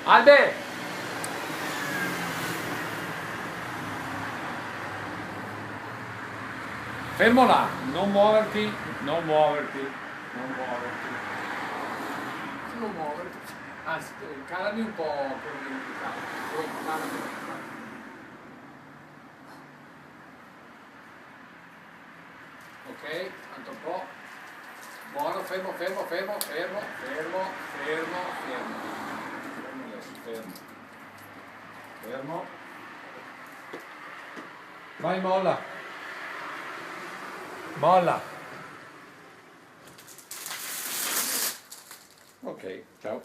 Albe! Fermo là, non muoverti, non muoverti, non muoverti. Non muoverti. Anzi, calami un po' quello che mi calami. Ok, tanto un po'. Buono, fermo, fermo, fermo, fermo, fermo, fermo, fermo. Fermo adesso, fermo. Fermo. Vai, molla. Molla. Ok, ciao.